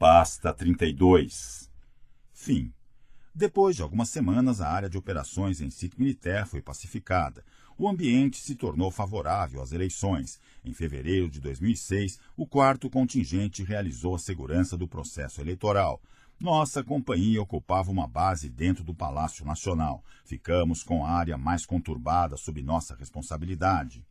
Pasta 32. Fim. Depois de algumas semanas, a área de operações em sítio militar foi pacificada. O ambiente se tornou favorável às eleições. Em fevereiro de 2006, o 4º contingente realizou a segurança do processo eleitoral. Nossa companhia ocupava uma base dentro do Palácio Nacional. Ficamos com a área mais conturbada sob nossa responsabilidade.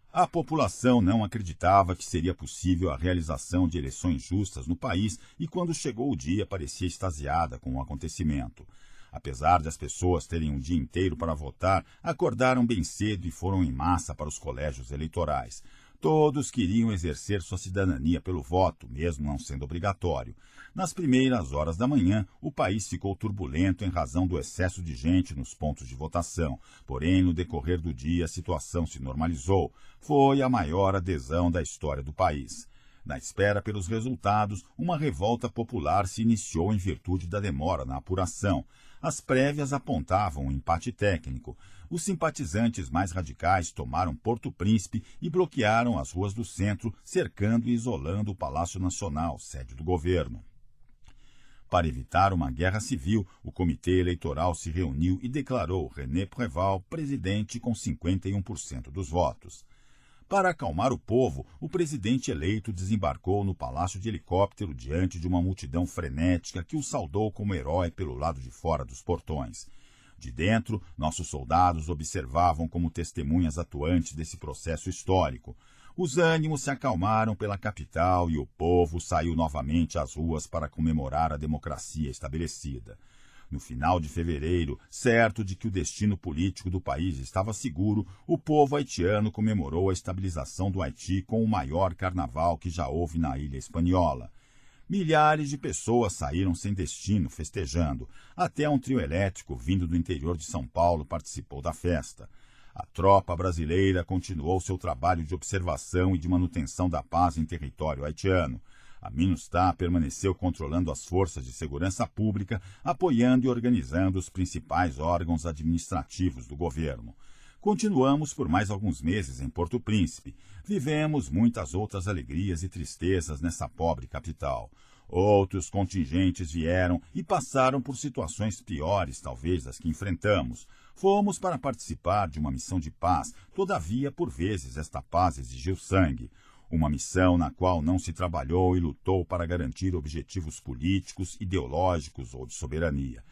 A população não acreditava que seria possível a realização de eleições justas no país e, quando chegou o dia, parecia extasiada com o acontecimento. Apesar de as pessoas terem um dia inteiro para votar, acordaram bem cedo e foram em massa para os colégios eleitorais. Todos queriam exercer sua cidadania pelo voto, mesmo não sendo obrigatório. Nas primeiras horas da manhã, o país ficou turbulento em razão do excesso de gente nos pontos de votação. Porém, no decorrer do dia, a situação se normalizou. Foi a maior adesão da história do país. Na espera pelos resultados, uma revolta popular se iniciou em virtude da demora na apuração. As prévias apontavam um empate técnico. Os simpatizantes mais radicais tomaram Porto Príncipe e bloquearam as ruas do centro, cercando e isolando o Palácio Nacional, sede do governo. Para evitar uma guerra civil, o Comitê Eleitoral se reuniu e declarou René Préval presidente com 51% dos votos. Para acalmar o povo, o presidente eleito desembarcou no palácio de helicóptero diante de uma multidão frenética que o saudou como herói pelo lado de fora dos portões. De dentro, nossos soldados observavam como testemunhas atuantes desse processo histórico. Os ânimos se acalmaram pela capital e o povo saiu novamente às ruas para comemorar a democracia estabelecida. No final de fevereiro, certo de que o destino político do país estava seguro, o povo haitiano comemorou a estabilização do Haiti com o maior carnaval que já houve na ilha espanhola. Milhares de pessoas saíram sem destino, festejando. Até um trio elétrico vindo do interior de São Paulo participou da festa. A tropa brasileira continuou seu trabalho de observação e de manutenção da paz em território haitiano. A MINUSTAH permaneceu controlando as forças de segurança pública, apoiando e organizando os principais órgãos administrativos do governo. Continuamos por mais alguns meses em Porto Príncipe. Vivemos muitas outras alegrias e tristezas nessa pobre capital. Outros contingentes vieram e passaram por situações piores, talvez, das que enfrentamos. Fomos para participar de uma missão de paz, todavia, por vezes, esta paz exigiu sangue. Uma missão na qual não se trabalhou e lutou para garantir objetivos políticos, ideológicos ou de soberania.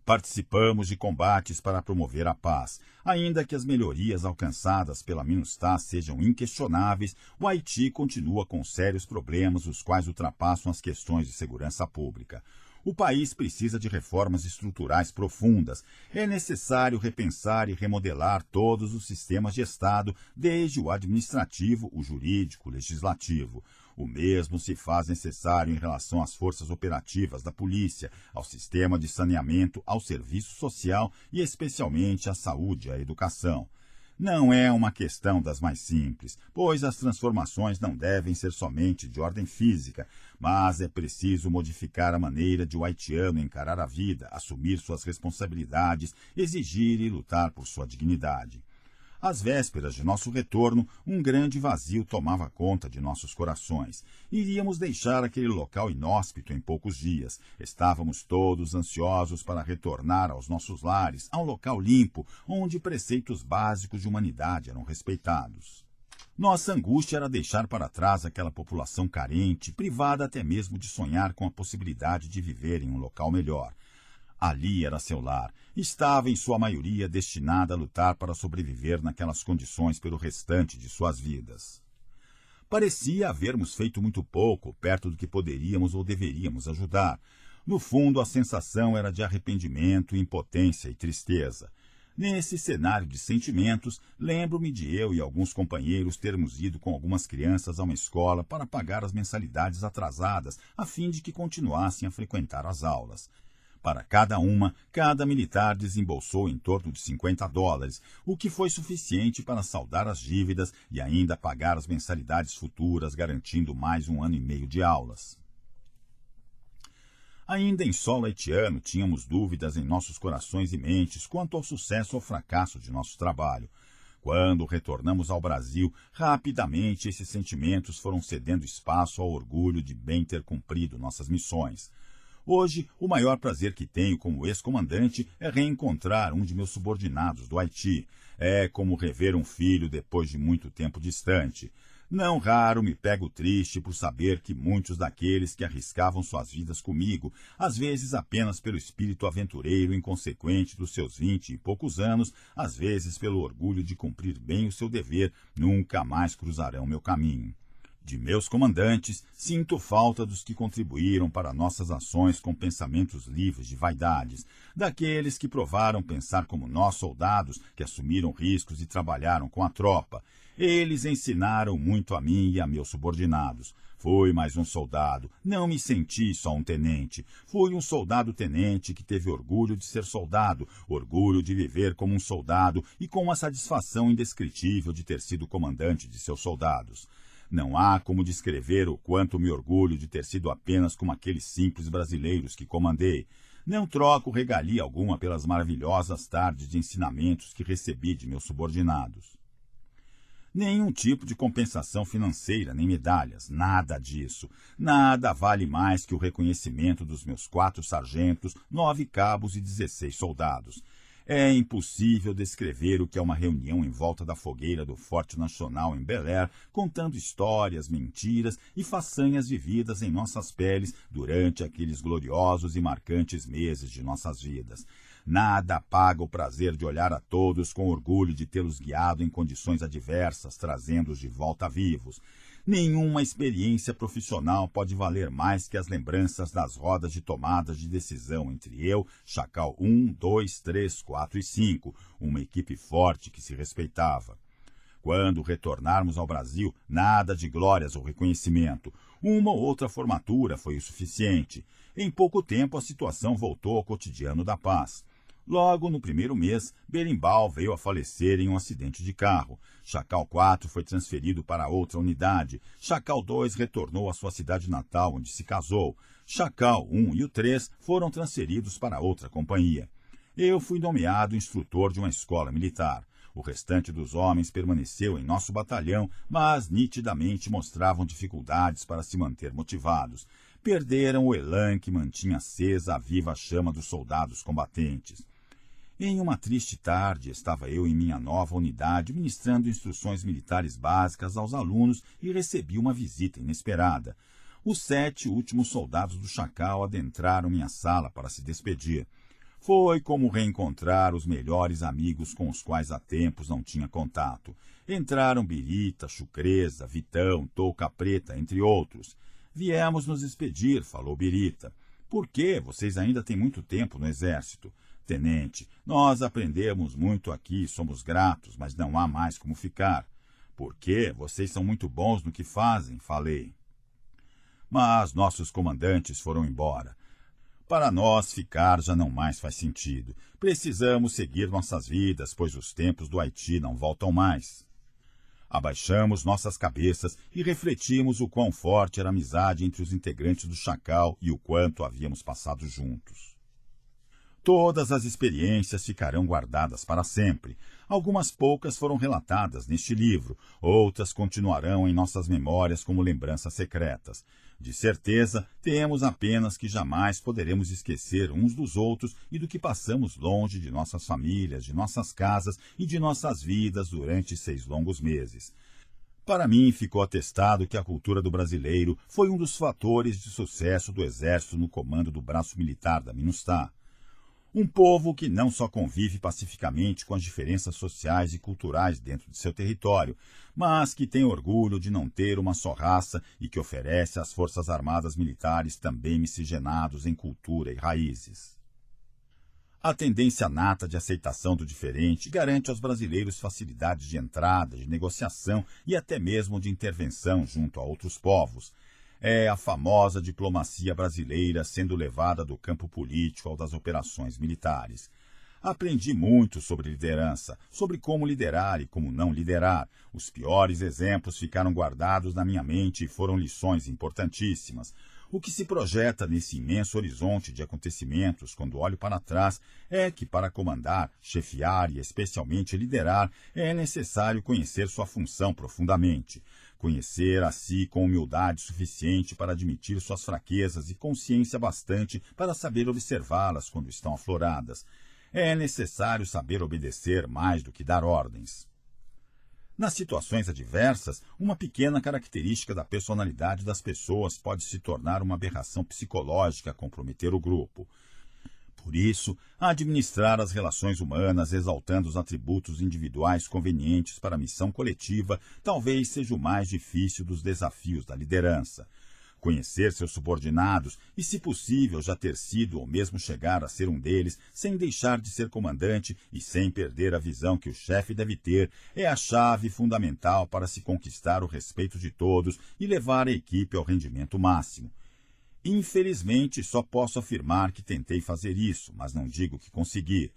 Participamos de combates para promover a paz. Ainda que as melhorias alcançadas pela MINUSTAH sejam inquestionáveis, o Haiti continua com sérios problemas, os quais ultrapassam as questões de segurança pública. O país precisa de reformas estruturais profundas. É necessário repensar e remodelar todos os sistemas de Estado, desde o administrativo, o jurídico, o legislativo. O mesmo se faz necessário em relação às forças operativas da polícia, ao sistema de saneamento, ao serviço social e especialmente à saúde e à educação. Não é uma questão das mais simples, pois as transformações não devem ser somente de ordem física, mas é preciso modificar a maneira de o haitiano encarar a vida, assumir suas responsabilidades, exigir e lutar por sua dignidade. Às vésperas de nosso retorno, um grande vazio tomava conta de nossos corações. Iríamos deixar aquele local inóspito em poucos dias. Estávamos todos ansiosos para retornar aos nossos lares, a um local limpo, onde preceitos básicos de humanidade eram respeitados. Nossa angústia era deixar para trás aquela população carente, privada até mesmo de sonhar com a possibilidade de viver em um local melhor. Ali era seu lar. Estava, em sua maioria, destinada a lutar para sobreviver naquelas condições pelo restante de suas vidas. Parecia havermos feito muito pouco, perto do que poderíamos ou deveríamos ajudar. No fundo, a sensação era de arrependimento, impotência e tristeza. Nesse cenário de sentimentos, lembro-me de eu e alguns companheiros termos ido com algumas crianças a uma escola para pagar as mensalidades atrasadas, a fim de que continuassem a frequentar as aulas. Para cada militar desembolsou em torno de $50, o que foi suficiente para saldar as dívidas e ainda pagar as mensalidades futuras, garantindo mais 1 ano e meio de aulas. Ainda em solo haitiano, tínhamos dúvidas em nossos corações e mentes quanto ao sucesso ou fracasso de nosso trabalho. Quando retornamos ao Brasil, rapidamente esses sentimentos foram cedendo espaço ao orgulho de bem ter cumprido nossas missões. Hoje, o maior prazer que tenho como ex-comandante é reencontrar um de meus subordinados do Haiti. É como rever um filho depois de muito tempo distante. Não raro me pego triste por saber que muitos daqueles que arriscavam suas vidas comigo, às vezes apenas pelo espírito aventureiro inconsequente dos seus 20 e poucos anos, às vezes pelo orgulho de cumprir bem o seu dever, nunca mais cruzarão meu caminho. De meus comandantes, sinto falta dos que contribuíram para nossas ações com pensamentos livres de vaidades, daqueles que provaram pensar como nós soldados, que assumiram riscos e trabalharam com a tropa. Eles ensinaram muito a mim e a meus subordinados. Fui mais um soldado, não me senti só um tenente. Fui um soldado-tenente que teve orgulho de ser soldado, orgulho de viver como um soldado e com uma satisfação indescritível de ter sido comandante de seus soldados. Não há como descrever o quanto me orgulho de ter sido apenas como aqueles simples brasileiros que comandei. Não troco regalia alguma pelas maravilhosas tardes de ensinamentos que recebi de meus subordinados. Nenhum tipo de compensação financeira, nem medalhas, nada disso. Nada vale mais que o reconhecimento dos meus 4 sargentos, 9 cabos e 16 soldados. É impossível descrever o que é uma reunião em volta da fogueira do Forte Nacional em Bel-Air, contando histórias, mentiras e façanhas vividas em nossas peles durante aqueles gloriosos e marcantes meses de nossas vidas. Nada apaga o prazer de olhar a todos com orgulho de tê-los guiado em condições adversas, trazendo-os de volta vivos. Nenhuma experiência profissional pode valer mais que as lembranças das rodas de tomadas de decisão entre eu, Chacal 1, 2, 3, 4 e 5, uma equipe forte que se respeitava. Quando retornarmos ao Brasil, nada de glórias ou reconhecimento. Uma ou outra formatura foi o suficiente. Em pouco tempo a situação voltou ao cotidiano da paz. Logo no primeiro mês, Berimbau veio a falecer em um acidente de carro. Chacal 4 foi transferido para outra unidade. Chacal 2 retornou à sua cidade natal, onde se casou. Chacal 1 e o 3 foram transferidos para outra companhia. Eu fui nomeado instrutor de uma escola militar. O restante dos homens permaneceu em nosso batalhão, mas nitidamente mostravam dificuldades para se manter motivados. Perderam o elan que mantinha acesa a viva chama dos soldados combatentes. Em uma triste tarde, estava eu em minha nova unidade ministrando instruções militares básicas aos alunos e recebi uma visita inesperada. Os 7 últimos soldados do Chacal adentraram minha sala para se despedir. Foi como reencontrar os melhores amigos com os quais há tempos não tinha contato. Entraram Birita, Chucreza, Vitão, Touca Preta, entre outros. Viemos nos despedir, falou Birita. Por quê? Vocês ainda têm muito tempo no exército. Tenente, nós aprendemos muito aqui, somos gratos, mas não há mais como ficar. Por quê? Vocês são muito bons no que fazem, falei. Mas nossos comandantes foram embora. Para nós, ficar já não mais faz sentido. Precisamos seguir nossas vidas, pois os tempos do Haiti não voltam mais. Abaixamos nossas cabeças e refletimos o quão forte era a amizade entre os integrantes do Chacal e o quanto havíamos passado juntos. Todas as experiências ficarão guardadas para sempre. Algumas poucas foram relatadas neste livro, outras continuarão em nossas memórias como lembranças secretas. De certeza, temos apenas que jamais poderemos esquecer uns dos outros e do que passamos longe de nossas famílias, de nossas casas e de nossas vidas durante 6 longos meses. Para mim, ficou atestado que a cultura do brasileiro foi um dos fatores de sucesso do Exército no comando do braço militar da MINUSTAH. Um povo que não só convive pacificamente com as diferenças sociais e culturais dentro de seu território, mas que tem orgulho de não ter uma só raça e que oferece às Forças Armadas Militares também miscigenados em cultura e raízes. A tendência nata de aceitação do diferente garante aos brasileiros facilidades de entrada, de negociação e até mesmo de intervenção junto a outros povos. É a famosa diplomacia brasileira sendo levada do campo político ao das operações militares. Aprendi muito sobre liderança, sobre como liderar e como não liderar. Os piores exemplos ficaram guardados na minha mente e foram lições importantíssimas. O que se projeta nesse imenso horizonte de acontecimentos, quando olho para trás, é que para comandar, chefiar e especialmente liderar, é necessário conhecer sua função profundamente. Conhecer a si com humildade suficiente para admitir suas fraquezas e consciência bastante para saber observá-las quando estão afloradas. É necessário saber obedecer mais do que dar ordens. Nas situações adversas, uma pequena característica da personalidade das pessoas pode se tornar uma aberração psicológica a comprometer o grupo. Por isso, administrar as relações humanas exaltando os atributos individuais convenientes para a missão coletiva talvez seja o mais difícil dos desafios da liderança. Conhecer seus subordinados e, se possível, já ter sido ou mesmo chegar a ser um deles, sem deixar de ser comandante e sem perder a visão que o chefe deve ter, é a chave fundamental para se conquistar o respeito de todos e levar a equipe ao rendimento máximo. Infelizmente, só posso afirmar que tentei fazer isso, mas não digo que consegui.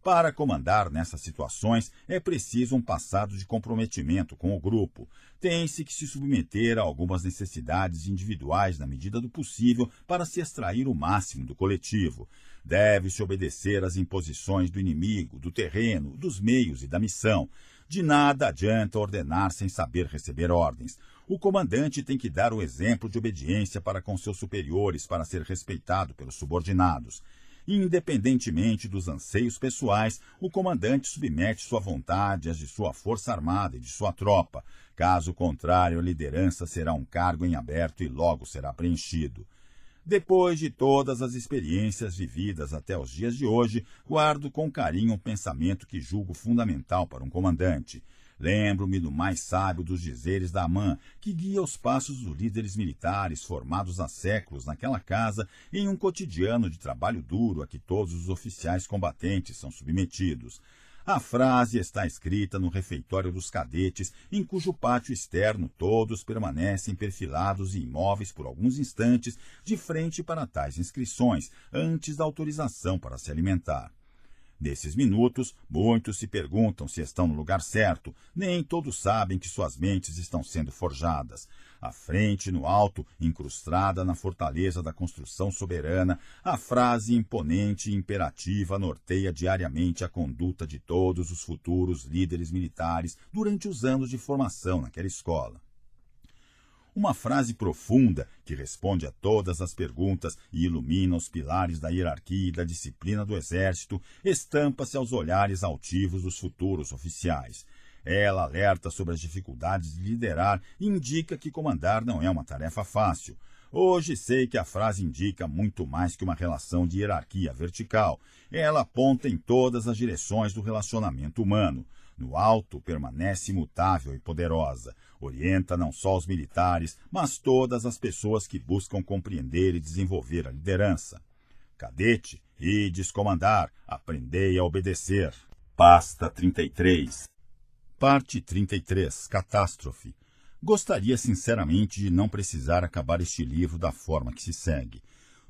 Para comandar nessas situações, é preciso um passado de comprometimento com o grupo. Tem-se que se submeter a algumas necessidades individuais na medida do possível para se extrair o máximo do coletivo. Deve-se obedecer às imposições do inimigo, do terreno, dos meios e da missão. De nada adianta ordenar sem saber receber ordens. O comandante tem que dar o exemplo de obediência para com seus superiores para ser respeitado pelos subordinados. Independentemente dos anseios pessoais, o comandante submete sua vontade às de sua força armada e de sua tropa. Caso contrário, a liderança será um cargo em aberto e logo será preenchido. Depois de todas as experiências vividas até os dias de hoje, guardo com carinho um pensamento que julgo fundamental para um comandante. Lembro-me do mais sábio dos dizeres da Amã, que guia os passos dos líderes militares formados há séculos naquela casa em um cotidiano de trabalho duro a que todos os oficiais combatentes são submetidos. A frase está escrita no refeitório dos cadetes, em cujo pátio externo todos permanecem perfilados e imóveis por alguns instantes, de frente para tais inscrições, antes da autorização para se alimentar. Nesses minutos, muitos se perguntam se estão no lugar certo, nem todos sabem que suas mentes estão sendo forjadas. À frente, no alto, incrustada na fortaleza da construção soberana, a frase imponente e imperativa norteia diariamente a conduta de todos os futuros líderes militares durante os anos de formação naquela escola. Uma frase profunda que responde a todas as perguntas e ilumina os pilares da hierarquia e da disciplina do Exército, estampa-se aos olhares altivos dos futuros oficiais. Ela alerta sobre as dificuldades de liderar e indica que comandar não é uma tarefa fácil. Hoje sei que a frase indica muito mais que uma relação de hierarquia vertical. Ela aponta em todas as direções do relacionamento humano. No alto, permanece imutável e poderosa. Orienta não só os militares, mas todas as pessoas que buscam compreender e desenvolver a liderança. Cadete, ides comandar, aprendei a obedecer. Pasta 33. Parte 33. Catástrofe. Gostaria sinceramente de não precisar acabar este livro da forma que se segue.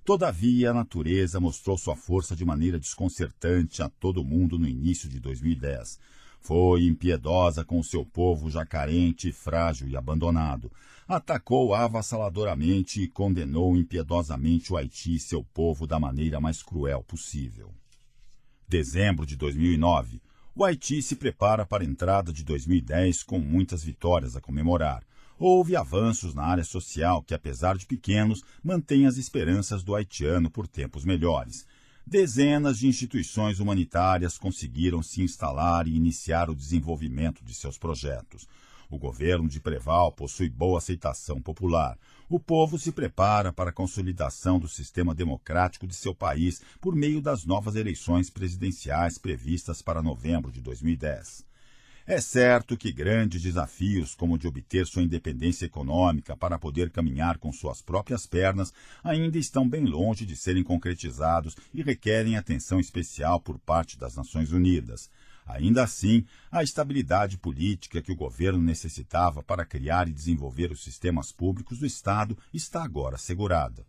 Todavia, a natureza mostrou sua força de maneira desconcertante a todo mundo no início de 2010. Foi impiedosa com o seu povo já carente, frágil e abandonado. Atacou avassaladoramente e condenou impiedosamente o Haiti e seu povo da maneira mais cruel possível. Dezembro de 2009. O Haiti se prepara para a entrada de 2010 com muitas vitórias a comemorar. Houve avanços na área social que, apesar de pequenos, mantêm as esperanças do haitiano por tempos melhores. Dezenas de instituições humanitárias conseguiram se instalar e iniciar o desenvolvimento de seus projetos. O governo de Preval possui boa aceitação popular. O povo se prepara para a consolidação do sistema democrático de seu país por meio das novas eleições presidenciais previstas para novembro de 2010. É certo que grandes desafios, como o de obter sua independência econômica para poder caminhar com suas próprias pernas, ainda estão bem longe de serem concretizados e requerem atenção especial por parte das Nações Unidas. Ainda assim, a estabilidade política que o governo necessitava para criar e desenvolver os sistemas públicos do Estado está agora assegurada.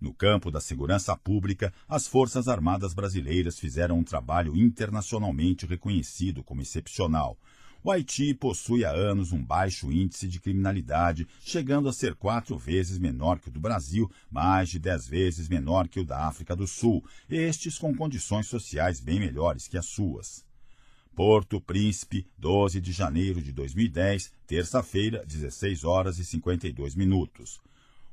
No campo da segurança pública, as Forças Armadas brasileiras fizeram um trabalho internacionalmente reconhecido como excepcional. O Haiti possui há anos um baixo índice de criminalidade, chegando a ser 4 vezes menor que o do Brasil, mais de 10 vezes menor que o da África do Sul, estes com condições sociais bem melhores que as suas. Porto Príncipe, 12 de janeiro de 2010, terça-feira, 16 horas e 52 minutos.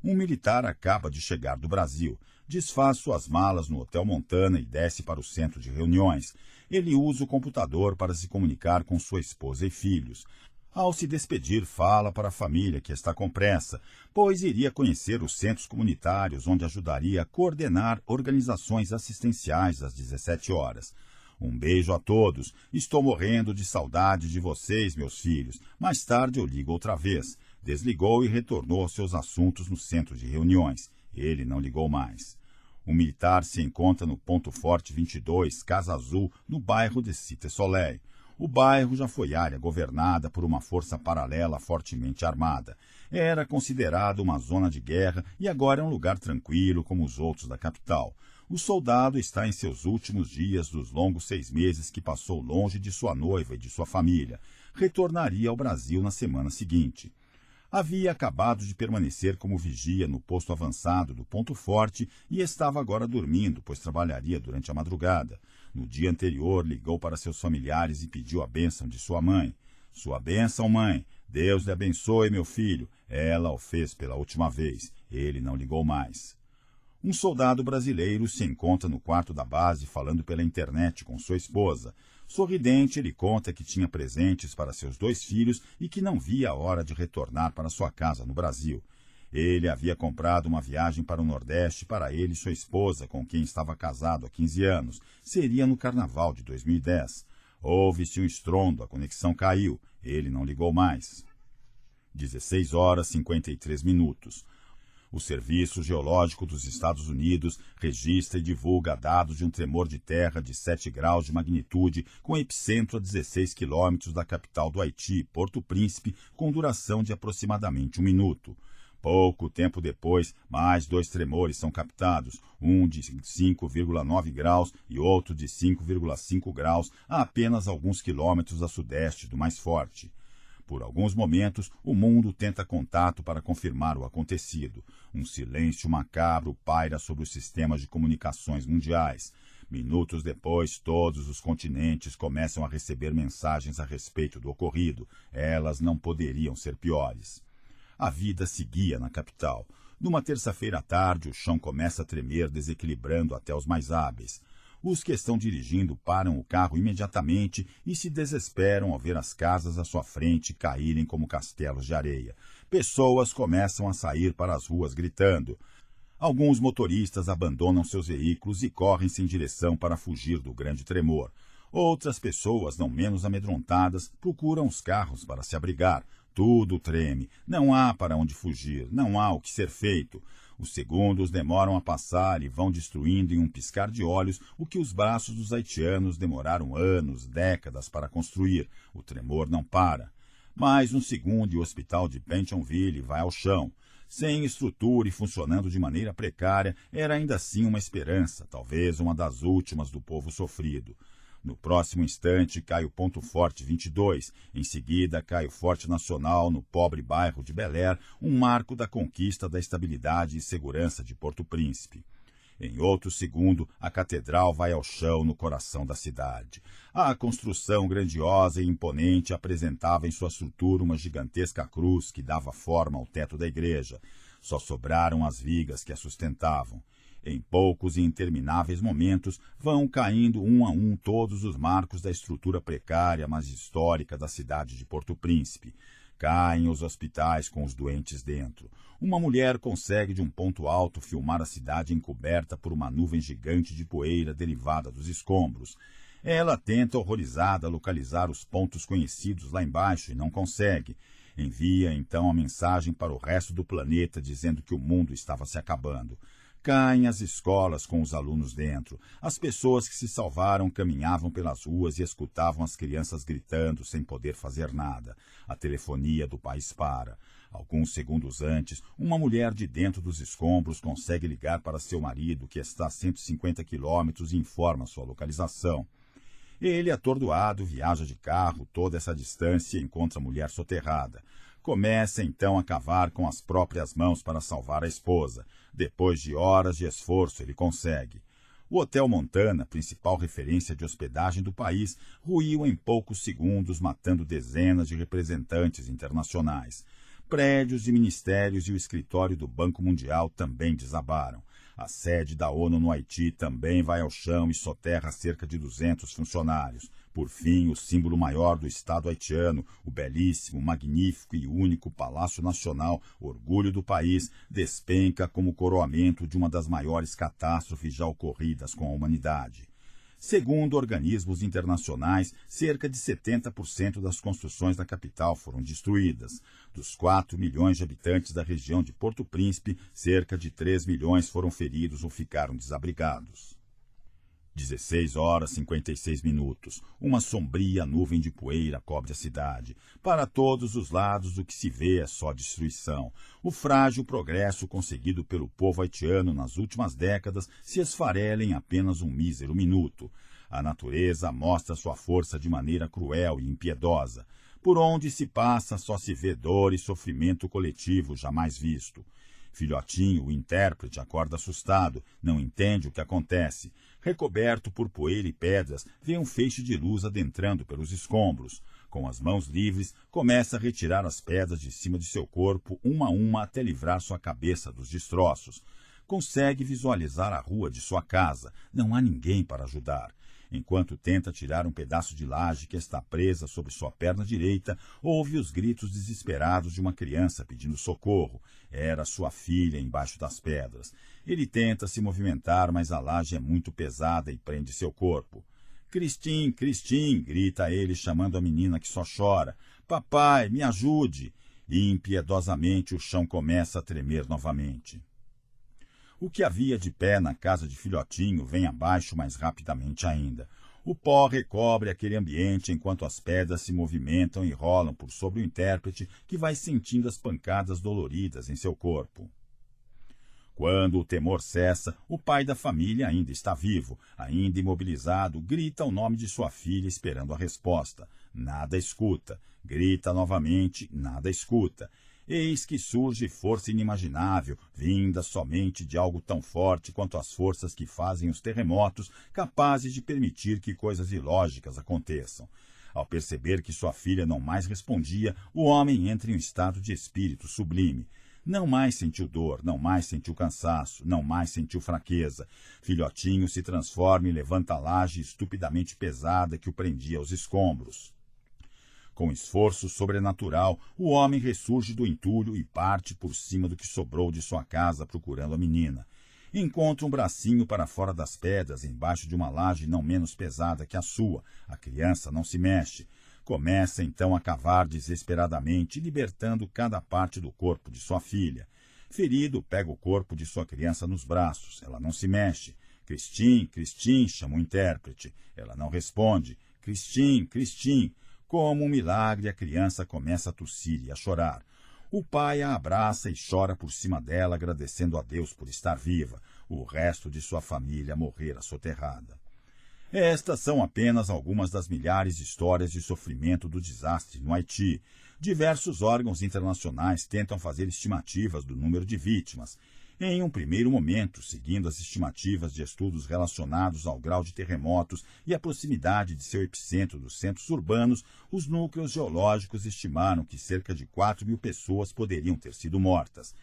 Um militar acaba de chegar do Brasil, desfaz suas malas no Hotel Montana e desce para o centro de reuniões. Ele usa o computador para se comunicar com sua esposa e filhos. Ao se despedir, fala para a família que está com pressa, pois iria conhecer os centros comunitários onde ajudaria a coordenar organizações assistenciais às 17 horas. Um beijo a todos. Estou morrendo de saudade de vocês, meus filhos. Mais tarde eu ligo outra vez. Desligou e retornou aos seus assuntos no centro de reuniões. Ele não ligou mais. O militar se encontra no Ponto Forte 22, Casa Azul, no bairro de Cité Soleil. O bairro já foi área governada por uma força paralela fortemente armada. Era considerado uma zona de guerra e agora é um lugar tranquilo como os outros da capital. O soldado está em seus últimos dias dos longos 6 meses que passou longe de sua noiva e de sua família. Retornaria ao Brasil na semana seguinte. Havia acabado de permanecer como vigia no posto avançado do Ponto Forte e estava agora dormindo, pois trabalharia durante a madrugada. No dia anterior, ligou para seus familiares e pediu a bênção de sua mãe. Sua bênção, mãe. Deus lhe abençoe, meu filho. Ela o fez pela última vez. Ele não ligou mais. Um soldado brasileiro se encontra no quarto da base falando pela internet com sua esposa. Sorridente, ele conta que tinha presentes para seus 2 filhos e que não via a hora de retornar para sua casa no Brasil. Ele havia comprado uma viagem para o Nordeste para ele e sua esposa, com quem estava casado há 15 anos. Seria no Carnaval de 2010. Houve-se um estrondo, a conexão caiu. Ele não ligou mais. 16 horas e 53 minutos. O Serviço Geológico dos Estados Unidos registra e divulga dados de um tremor de terra de 7 graus de magnitude, com epicentro a 16 quilômetros da capital do Haiti, Porto Príncipe, com duração de aproximadamente 1 minuto. Pouco tempo depois, mais 2 tremores são captados, um de 5,9 graus e outro de 5,5 graus, a apenas alguns quilômetros a sudeste do mais forte. Por alguns momentos, o mundo tenta contato para confirmar o acontecido. Um silêncio macabro paira sobre os sistemas de comunicações mundiais. Minutos depois, todos os continentes começam a receber mensagens a respeito do ocorrido. Elas não poderiam ser piores. A vida seguia na capital. Numa terça-feira à tarde, o chão começa a tremer, desequilibrando até os mais hábeis. Os que estão dirigindo param o carro imediatamente e se desesperam ao ver as casas à sua frente caírem como castelos de areia. Pessoas começam a sair para as ruas gritando. Alguns motoristas abandonam seus veículos e correm-se em direção para fugir do grande tremor. Outras pessoas, não menos amedrontadas, procuram os carros para se abrigar. Tudo treme. Não há para onde fugir. Não há o que ser feito. Os segundos demoram a passar e vão destruindo em um piscar de olhos o que os braços dos haitianos demoraram anos, décadas para construir. O tremor não para. Mais um segundo e o hospital de Pentonville vai ao chão. Sem estrutura e funcionando de maneira precária, era ainda assim uma esperança, talvez uma das últimas do povo sofrido. No próximo instante cai o Ponto Forte 22, em seguida cai o Forte Nacional no pobre bairro de Bel Air, um marco da conquista da estabilidade e segurança de Porto Príncipe. Em outro segundo, a catedral vai ao chão no coração da cidade. A construção grandiosa e imponente apresentava em sua estrutura uma gigantesca cruz que dava forma ao teto da igreja. Só sobraram as vigas que a sustentavam. Em poucos e intermináveis momentos, vão caindo um a um todos os marcos da estrutura precária, mas histórica da cidade de Porto Príncipe. Caem os hospitais com os doentes dentro. Uma mulher consegue de um ponto alto filmar a cidade encoberta por uma nuvem gigante de poeira derivada dos escombros. Ela tenta, horrorizada, localizar os pontos conhecidos lá embaixo e não consegue. Envia, então, a mensagem para o resto do planeta dizendo que o mundo estava se acabando. Caem as escolas com os alunos dentro. As pessoas que se salvaram caminhavam pelas ruas e escutavam as crianças gritando sem poder fazer nada. A telefonia do país para. Alguns segundos antes, uma mulher de dentro dos escombros consegue ligar para seu marido, que está a 150 quilômetros, e informa sua localização. Ele, atordoado, viaja de carro toda essa distância e encontra a mulher soterrada. Começa então a cavar com as próprias mãos para salvar a esposa. Depois de horas de esforço, ele consegue. O Hotel Montana, principal referência de hospedagem do país, ruiu em poucos segundos, matando dezenas de representantes internacionais. Prédios de ministérios e o escritório do Banco Mundial também desabaram. A sede da ONU no Haiti também vai ao chão e soterra cerca de 200 funcionários. Por fim, o símbolo maior do Estado haitiano, o belíssimo, magnífico e único Palácio Nacional, orgulho do país, despenca como coroamento de uma das maiores catástrofes já ocorridas com a humanidade. Segundo organismos internacionais, cerca de 70% das construções da capital foram destruídas. Dos 4 milhões de habitantes da região de Porto Príncipe, cerca de 3 milhões foram feridos ou ficaram desabrigados. 16h56. Uma sombria nuvem de poeira cobre a cidade. Para todos os lados o que se vê é só destruição. O frágil progresso conseguido pelo povo haitiano nas últimas décadas se esfarela em apenas um mísero minuto. A natureza mostra sua força de maneira cruel e impiedosa. Por onde se passa só se vê dor e sofrimento coletivo jamais visto. Filhotinho, o intérprete, acorda assustado, não entende o que acontece. Recoberto por poeira e pedras, vê um feixe de luz adentrando pelos escombros. Com as mãos livres, começa a retirar as pedras de cima de seu corpo, uma a uma, até livrar sua cabeça dos destroços. Consegue visualizar a rua de sua casa. Não há ninguém para ajudar. Enquanto tenta tirar um pedaço de laje que está presa sobre sua perna direita, ouve os gritos desesperados de uma criança pedindo socorro. Era sua filha embaixo das pedras. Ele tenta se movimentar, mas a laje é muito pesada e prende seu corpo. Christine, Christine, grita ele, chamando a menina que só chora. Papai, me ajude! E impiedosamente o chão começa a tremer novamente. O que havia de pé na casa de Filhotinho vem abaixo mais rapidamente ainda. O pó recobre aquele ambiente enquanto as pedras se movimentam e rolam por sobre o intérprete, que vai sentindo as pancadas doloridas em seu corpo. Quando o temor cessa, o pai da família ainda está vivo. Ainda imobilizado, grita o nome de sua filha esperando a resposta. Nada escuta. Grita novamente, nada escuta. Eis que surge força inimaginável, vinda somente de algo tão forte quanto as forças que fazem os terremotos, capazes de permitir que coisas ilógicas aconteçam. Ao perceber que sua filha não mais respondia, o homem entra em um estado de espírito sublime. Não mais sentiu dor, não mais sentiu cansaço, não mais sentiu fraqueza. Filhotinho se transforma e levanta a laje estupidamente pesada que o prendia aos escombros. Com esforço sobrenatural, o homem ressurge do entulho e parte por cima do que sobrou de sua casa procurando a menina. Encontra um bracinho para fora das pedras, embaixo de uma laje não menos pesada que a sua. A criança não se mexe. Começa então a cavar desesperadamente, libertando cada parte do corpo de sua filha. Ferido, pega o corpo de sua criança nos braços. Ela não se mexe. Christine, Christine, chama o intérprete. Ela não responde. Christine, Christine. Como um milagre, a criança começa a tossir e a chorar. O pai a abraça e chora por cima dela, agradecendo a Deus por estar viva. O resto de sua família morrera soterrada. Estas são apenas algumas das milhares de histórias de sofrimento do desastre no Haiti. Diversos órgãos internacionais tentam fazer estimativas do número de vítimas. Em um primeiro momento, seguindo as estimativas de estudos relacionados ao grau de terremotos e à proximidade de seu epicentro dos centros urbanos, os núcleos geológicos estimaram que cerca de 4.000 pessoas poderiam ter sido mortas.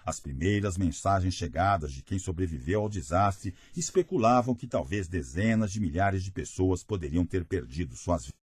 As primeiras mensagens chegadas de quem sobreviveu ao desastre especulavam que talvez dezenas de milhares de pessoas poderiam ter perdido suas vidas.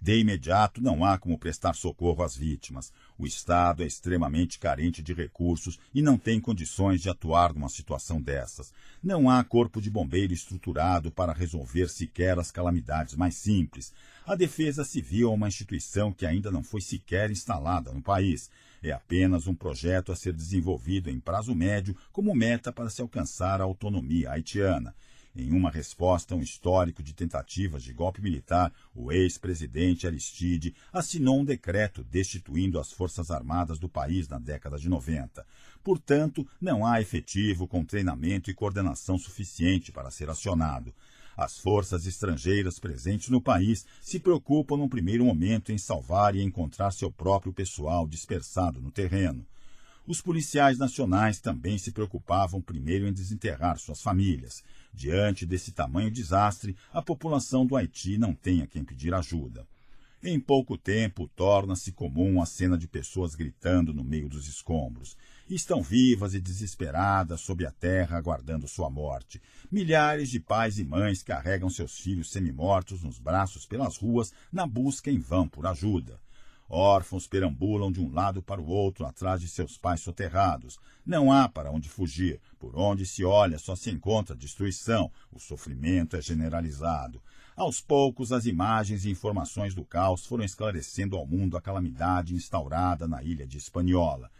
De imediato, não há como prestar socorro às vítimas. O Estado é extremamente carente de recursos e não tem condições de atuar numa situação dessas. Não há corpo de bombeiro estruturado para resolver sequer as calamidades mais simples. A Defesa Civil é uma instituição que ainda não foi sequer instalada no país. É apenas um projeto a ser desenvolvido em prazo médio como meta para se alcançar a autonomia haitiana. Em uma resposta a um histórico de tentativas de golpe militar, o ex-presidente Aristide assinou um decreto destituindo as Forças Armadas do país na década de 90. Portanto, não há efetivo com treinamento e coordenação suficiente para ser acionado. As forças estrangeiras presentes no país se preocupam num primeiro momento em salvar e encontrar seu próprio pessoal dispersado no terreno. Os policiais nacionais também se preocupavam primeiro em desenterrar suas famílias. Diante desse tamanho desastre, a população do Haiti não tem a quem pedir ajuda. Em pouco tempo, torna-se comum a cena de pessoas gritando no meio dos escombros. Estão vivas e desesperadas sob a terra, aguardando sua morte. Milhares de pais e mães carregam seus filhos semimortos nos braços pelas ruas na busca em vão por ajuda. Órfãos perambulam de um lado para o outro atrás de seus pais soterrados. Não há para onde fugir. Por onde se olha só se encontra destruição. O sofrimento é generalizado. Aos poucos, as imagens e informações do caos foram esclarecendo ao mundo a calamidade instaurada na ilha de Hispaniola.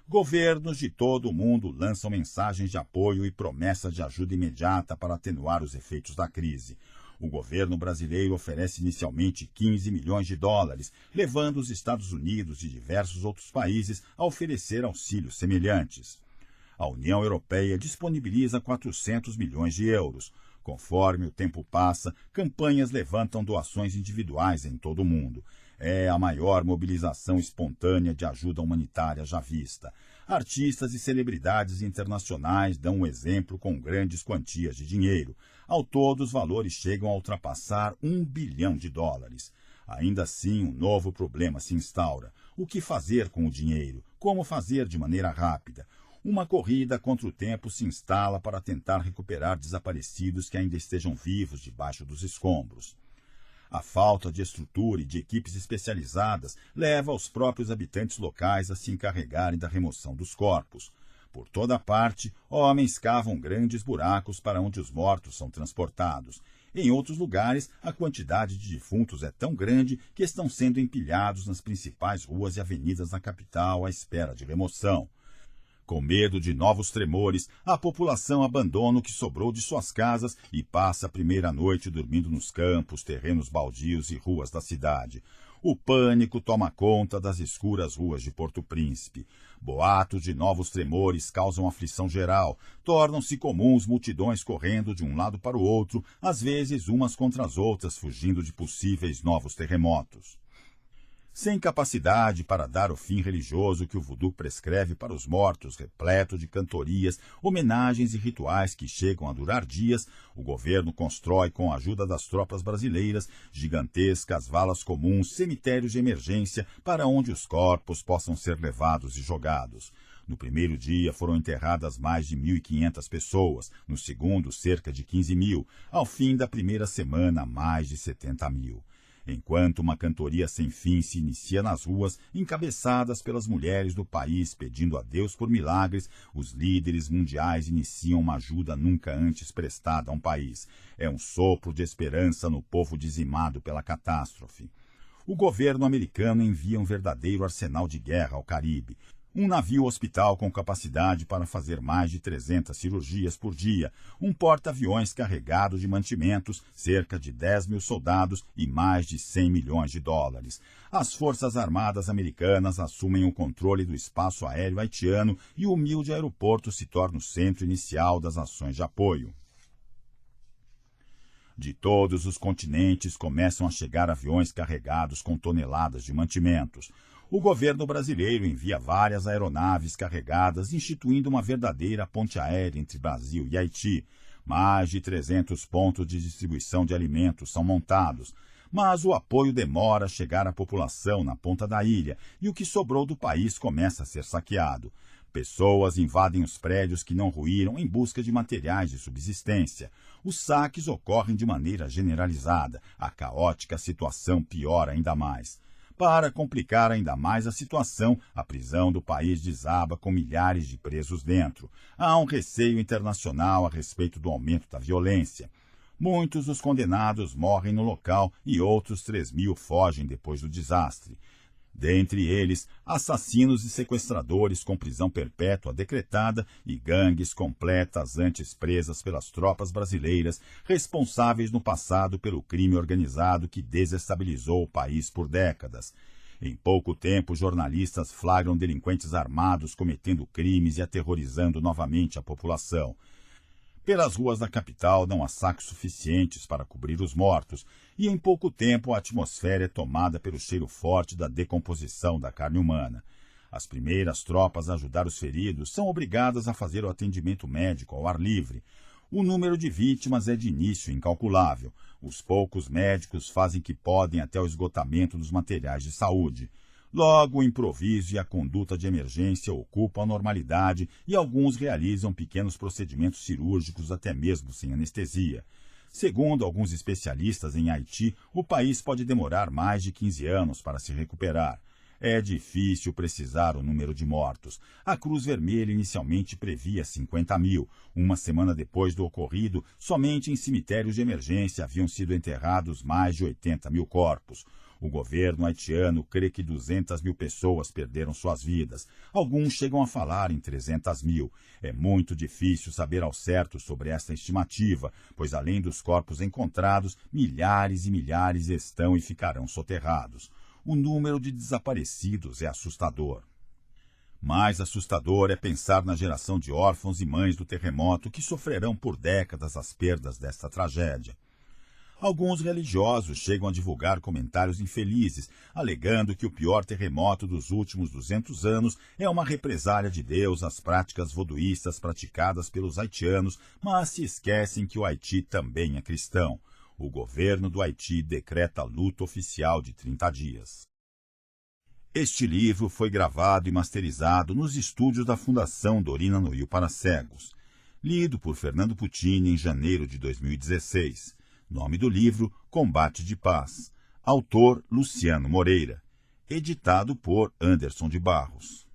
Governos de todo o mundo lançam mensagens de apoio e promessas de ajuda imediata para atenuar os efeitos da crise. O governo brasileiro oferece inicialmente 15 milhões de dólares, levando os Estados Unidos e diversos outros países a oferecer auxílios semelhantes. A União Europeia disponibiliza 400 milhões de euros. Conforme o tempo passa, campanhas levantam doações individuais em todo o mundo. É a maior mobilização espontânea de ajuda humanitária já vista. Artistas e celebridades internacionais dão um exemplo com grandes quantias de dinheiro. Ao todo, os valores chegam a ultrapassar 1 bilhão de dólares. Ainda assim, um novo problema se instaura. O que fazer com o dinheiro? Como fazer de maneira rápida? Uma corrida contra o tempo se instala para tentar recuperar desaparecidos que ainda estejam vivos debaixo dos escombros. A falta de estrutura e de equipes especializadas leva os próprios habitantes locais a se encarregarem da remoção dos corpos. Por toda parte, homens cavam grandes buracos para onde os mortos são transportados. Em outros lugares, a quantidade de defuntos é tão grande que estão sendo empilhados nas principais ruas e avenidas da capital à espera de remoção. Com medo de novos tremores, a população abandona o que sobrou de suas casas e passa a primeira noite dormindo nos campos, terrenos baldios e ruas da cidade. O pânico toma conta das escuras ruas de Porto Príncipe. Boatos de novos tremores causam aflição geral. Tornam-se comuns multidões correndo de um lado para o outro, às vezes umas contra as outras, fugindo de possíveis novos terremotos. Sem capacidade para dar o fim religioso que o vodu prescreve para os mortos, repleto de cantorias, homenagens e rituais que chegam a durar dias, o governo constrói, com a ajuda das tropas brasileiras, gigantescas valas comuns, cemitérios de emergência, para onde os corpos possam ser levados e jogados. No primeiro dia foram enterradas mais de 1.500 pessoas, no segundo cerca de 15 mil, ao fim da primeira semana mais de 70 mil. Enquanto uma cantoria sem fim se inicia nas ruas, encabeçadas pelas mulheres do país pedindo a Deus por milagres, os líderes mundiais iniciam uma ajuda nunca antes prestada a um país. É um sopro de esperança no povo dizimado pela catástrofe. O governo americano envia um verdadeiro arsenal de guerra ao Caribe. Um navio-hospital com capacidade para fazer mais de 300 cirurgias por dia, um porta-aviões carregado de mantimentos, cerca de 10 mil soldados e mais de 100 milhões de dólares. As Forças Armadas americanas assumem o controle do espaço aéreo haitiano e o humilde aeroporto se torna o centro inicial das ações de apoio. De todos os continentes começam a chegar aviões carregados com toneladas de mantimentos. O governo brasileiro envia várias aeronaves carregadas, instituindo uma verdadeira ponte aérea entre Brasil e Haiti. Mais de 300 pontos de distribuição de alimentos são montados. Mas o apoio demora a chegar à população na ponta da ilha e o que sobrou do país começa a ser saqueado. Pessoas invadem os prédios que não ruíram em busca de materiais de subsistência. Os saques ocorrem de maneira generalizada. A caótica situação piora ainda mais. Para complicar ainda mais a situação, a prisão do país desaba com milhares de presos dentro. Há um receio internacional a respeito do aumento da violência. Muitos dos condenados morrem no local e outros 3 mil fogem depois do desastre. Dentre eles, assassinos e sequestradores com prisão perpétua decretada e gangues completas antes presas pelas tropas brasileiras, responsáveis no passado pelo crime organizado que desestabilizou o país por décadas. Em pouco tempo, jornalistas flagram delinquentes armados cometendo crimes e aterrorizando novamente a população. Pelas ruas da capital não há sacos suficientes para cobrir os mortos, e em pouco tempo a atmosfera é tomada pelo cheiro forte da decomposição da carne humana. As primeiras tropas a ajudar os feridos são obrigadas a fazer o atendimento médico ao ar livre. O número de vítimas é de início incalculável. Os poucos médicos fazem que podem até o esgotamento dos materiais de saúde. Logo, o improviso e a conduta de emergência ocupam a normalidade e alguns realizam pequenos procedimentos cirúrgicos até mesmo sem anestesia. Segundo alguns especialistas em Haiti, o país pode demorar mais de 15 anos para se recuperar. É difícil precisar o número de mortos. A Cruz Vermelha inicialmente previa 50 mil. Uma semana depois do ocorrido, somente em cemitérios de emergência haviam sido enterrados mais de 80 mil corpos. O governo haitiano crê que 200 mil pessoas perderam suas vidas. Alguns chegam a falar em 300 mil. É muito difícil saber ao certo sobre esta estimativa, pois além dos corpos encontrados, milhares e milhares estão e ficarão soterrados. O número de desaparecidos é assustador. Mais assustador é pensar na geração de órfãos e mães do terremoto que sofrerão por décadas as perdas desta tragédia. Alguns religiosos chegam a divulgar comentários infelizes, alegando que o pior terremoto dos últimos 200 anos é uma represália de Deus às práticas voduístas praticadas pelos haitianos, mas se esquecem que o Haiti também é cristão. O governo do Haiti decreta luto oficial de 30 dias. Este livro foi gravado e masterizado nos estúdios da Fundação Dorina Noil para Cegos. Lido por Fernando Puccini em janeiro de 2016. Nome do livro, Combate de Paz. Autor, Luciano Moreira. Editado por Anderson de Barros.